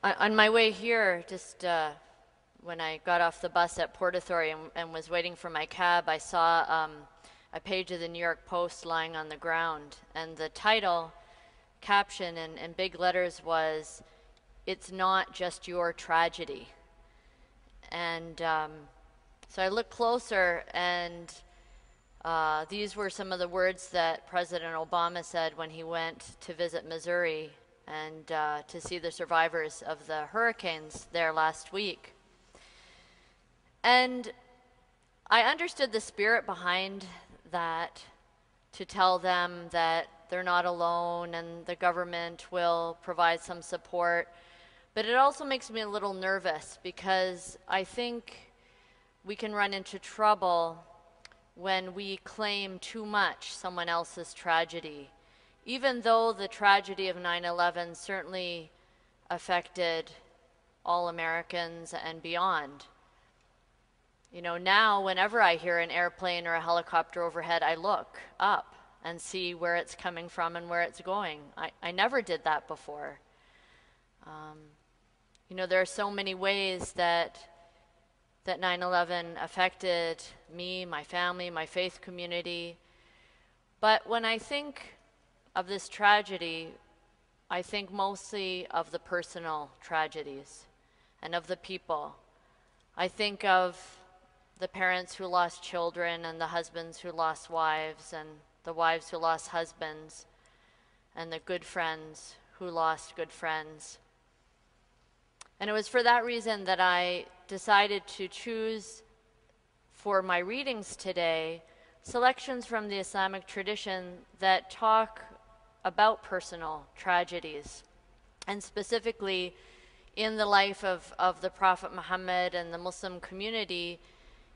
On my way here, just when I got off the bus at Port Authority and was waiting for my cab, I saw a page of the New York Post lying on the ground, and the title caption in big letters was, "It's not just your tragedy." And so I looked closer, and these were some of the words that President Obama said when he went to visit Missouri and to see the survivors of the hurricanes there last week. And I understood the spirit behind that, to tell them that they're not alone and the government will provide some support. But it also makes me a little nervous, because I think we can run into trouble when we claim too much someone else's tragedy. Even though the tragedy of 9/11 certainly affected all Americans and beyond. You know, now whenever I hear an airplane or a helicopter overhead, I look up and see where it's coming from and where it's going. I never did that before. You know, there are so many ways that 9/11 affected me, my family, my faith community. But when I think of this tragedy, I think mostly of the personal tragedies and of the people. I think of the parents who lost children, and the husbands who lost wives, and the wives who lost husbands, and the good friends who lost good friends. And it was for that reason that I decided to choose for my readings today selections from the Islamic tradition that talk about personal tragedies, and specifically in the life of the Prophet Muhammad and the Muslim community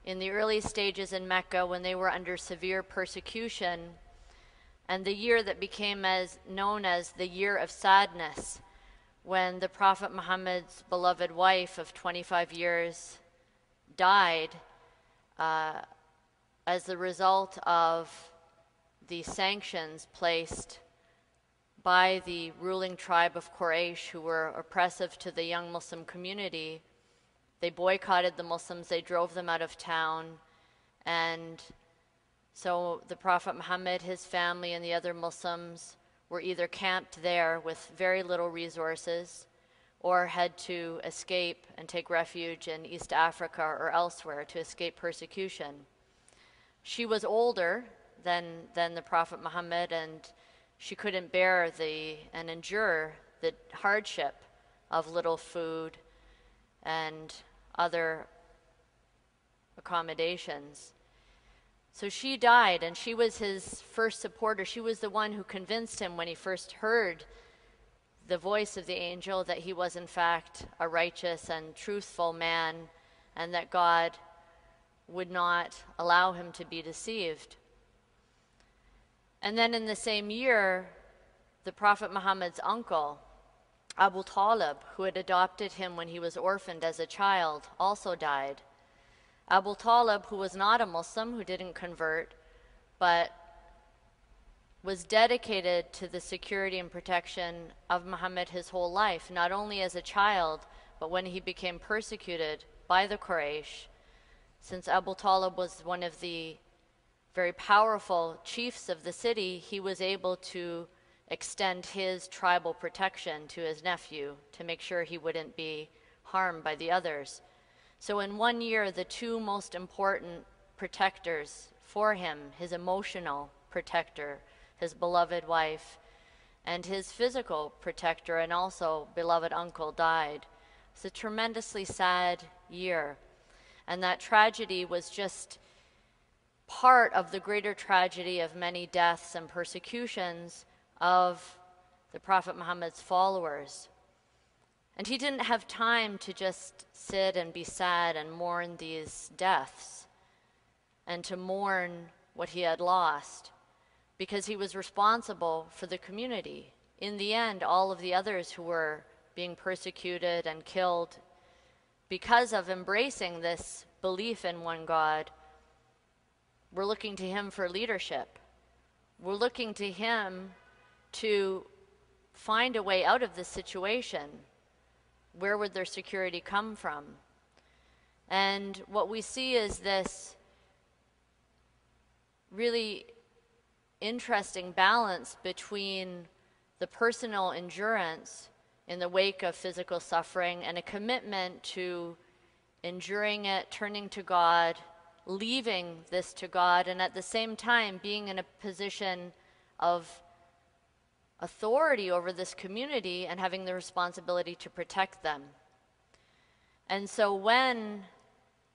in the early stages in Mecca when they were under severe persecution, and the year that became known as the Year of Sadness, when the Prophet Muhammad's beloved wife of 25 years died as the result of the sanctions placed by the ruling tribe of Quraysh, who were oppressive to the young Muslim community. They boycotted the Muslims, they drove them out of town, and so the Prophet Muhammad, his family, and the other Muslims were either camped there with very little resources or had to escape and take refuge in East Africa or elsewhere to escape persecution. She was older than the Prophet Muhammad, and she couldn't bear and endure the hardship of little food and other accommodations. So she died, and she was his first supporter. She was the one who convinced him when he first heard the voice of the angel that he was in fact a righteous and truthful man, and that God would not allow him to be deceived. And then in the same year, the Prophet Muhammad's uncle, Abu Talib, who had adopted him when he was orphaned as a child, also died. Abu Talib, who was not a Muslim, who didn't convert, but was dedicated to the security and protection of Muhammad his whole life, not only as a child, but when he became persecuted by the Quraysh. Since Abu Talib was one of the very powerful chiefs of the city, he was able to extend his tribal protection to his nephew to make sure he wouldn't be harmed by the others. So in 1 year, the two most important protectors for him, his emotional protector, his beloved wife, and his physical protector and also beloved uncle, died. It's a tremendously sad year. And that tragedy was just part of the greater tragedy of many deaths and persecutions of the Prophet Muhammad's followers. And he didn't have time to just sit and be sad and mourn these deaths and to mourn what he had lost, because he was responsible for the community. In the end, all of the others who were being persecuted and killed because of embracing this belief in one God, we're looking to him for leadership. We're looking to him to find a way out of this situation. where would their security come from? And what we see is this really interesting balance between the personal endurance in the wake of physical suffering and a commitment to enduring it, turning to God, leaving this to God, and at the same time being in a position of authority over this community and having the responsibility to protect them. And so when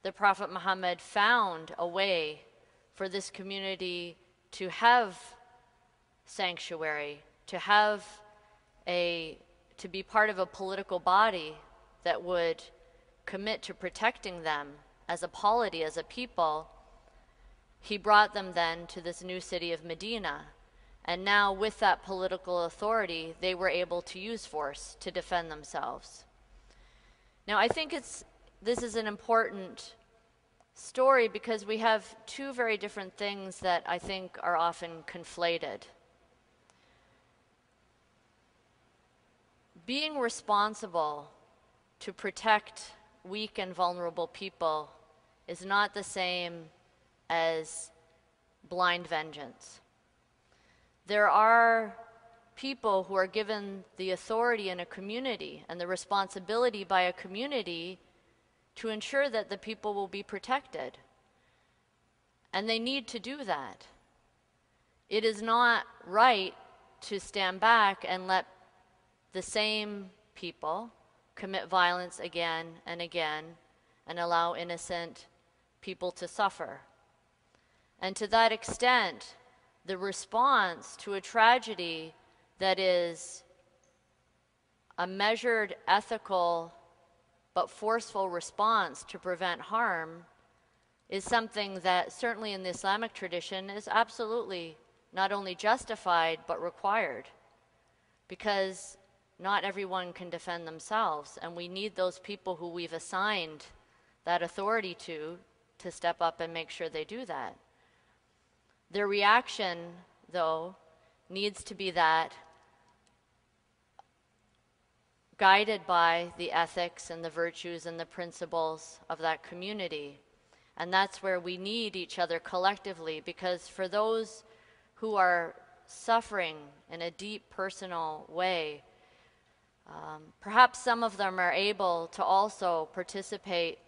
the Prophet Muhammad found a way for this community to have sanctuary, to be part of a political body that would commit to protecting them as a polity, as a people, he brought them then to this new city of Medina. And now with that political authority, they were able to use force to defend themselves. Now I think this is an important story because we have two very different things that I think are often conflated. Being responsible to protect weak and vulnerable people is not the same as blind vengeance. There are people who are given the authority in a community and the responsibility by a community to ensure that the people will be protected. And they need to do that. It is not right to stand back and let the same people commit violence again and again and allow innocent people to suffer. And to that extent, the response to a tragedy that is a measured, ethical, but forceful response to prevent harm is something that certainly in the Islamic tradition is absolutely not only justified but required, because not everyone can defend themselves, and we need those people who we've assigned that authority to step up and make sure they do that. Their reaction, though, needs to be that guided by the ethics and the virtues and the principles of that community. And that's where we need each other collectively, because for those who are suffering in a deep personal way, perhaps some of them are able to also participate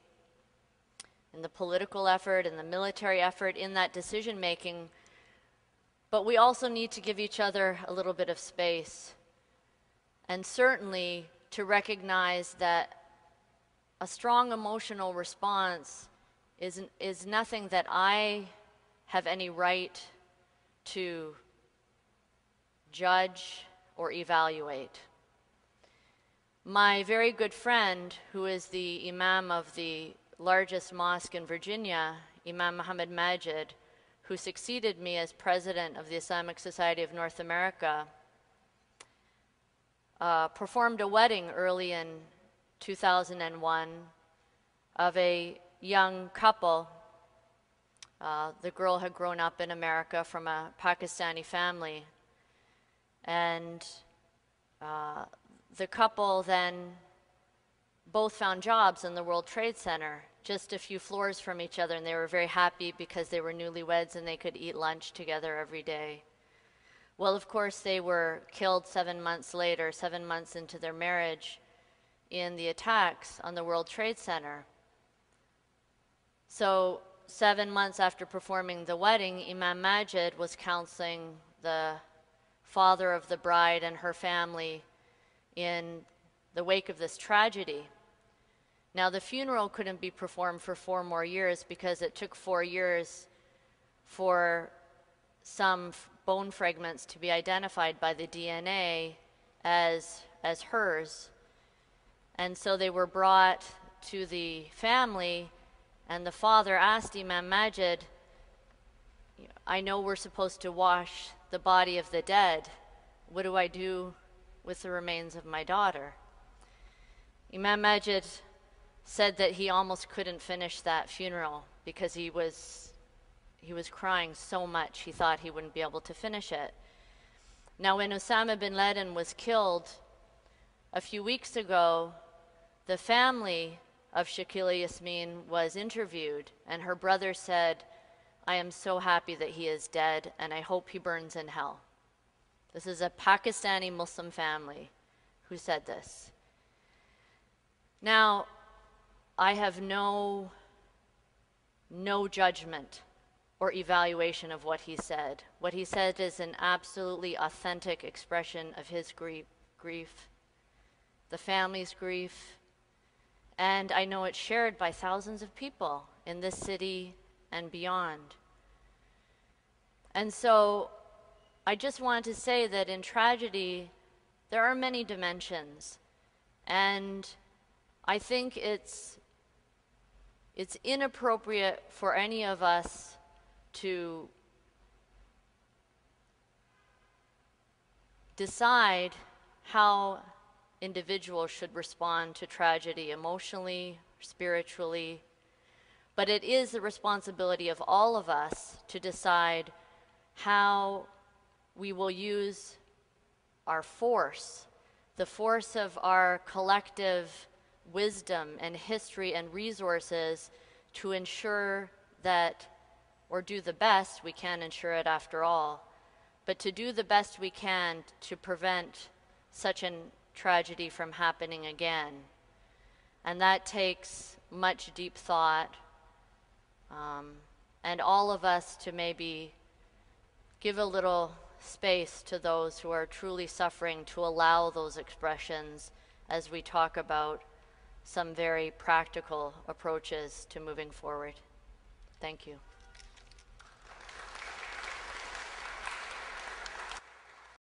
in the political effort, in the military effort, in that decision making, but we also need to give each other a little bit of space, and certainly to recognize that a strong emotional response is nothing that I have any right to judge or evaluate. My very good friend, who is the Imam of the largest mosque in Virginia, Imam Muhammad Majid, who succeeded me as president of the Islamic Society of North America, performed a wedding early in 2001 of a young couple. The girl had grown up in America from a Pakistani family, and the couple then both found jobs in the World Trade Center, just a few floors from each other, and they were very happy because they were newlyweds and they could eat lunch together every day. Well, of course, they were killed 7 months later, 7 months into their marriage, in the attacks on the World Trade Center. So 7 months after performing the wedding, Imam Majid was counseling the father of the bride and her family in the wake of this tragedy. Now, the funeral couldn't be performed for 4 more years because it took 4 years for some bone fragments to be identified by the DNA as hers. And so they were brought to the family, and the father asked Imam Majid, I know we're supposed to wash the body of the dead. What do I do with the remains of my daughter? Imam Majid said that he almost couldn't finish that funeral because he was crying so much he thought he wouldn't be able to finish it. Now, when Osama bin Laden was killed a few weeks ago, the family of Shakila Yasmin was interviewed, and her brother said, "I am so happy that he is dead, and I hope he burns in hell." This is a Pakistani Muslim family who said this. Now, I have no judgment or evaluation of what he said. What he said is an absolutely authentic expression of his grief, the family's grief, and I know it's shared by thousands of people in this city and beyond. And so I just wanted to say that in tragedy, there are many dimensions, and I think it's inappropriate for any of us to decide how individuals should respond to tragedy emotionally, spiritually, but it is the responsibility of all of us to decide how we will use our force, the force of our collective wisdom and history and resources to ensure that, or do the best, we can ensure it after all, but to do the best we can to prevent such a tragedy from happening again. And that takes much deep thought, and all of us to maybe give a little space to those who are truly suffering to allow those expressions as we talk about some very practical approaches to moving forward. Thank you.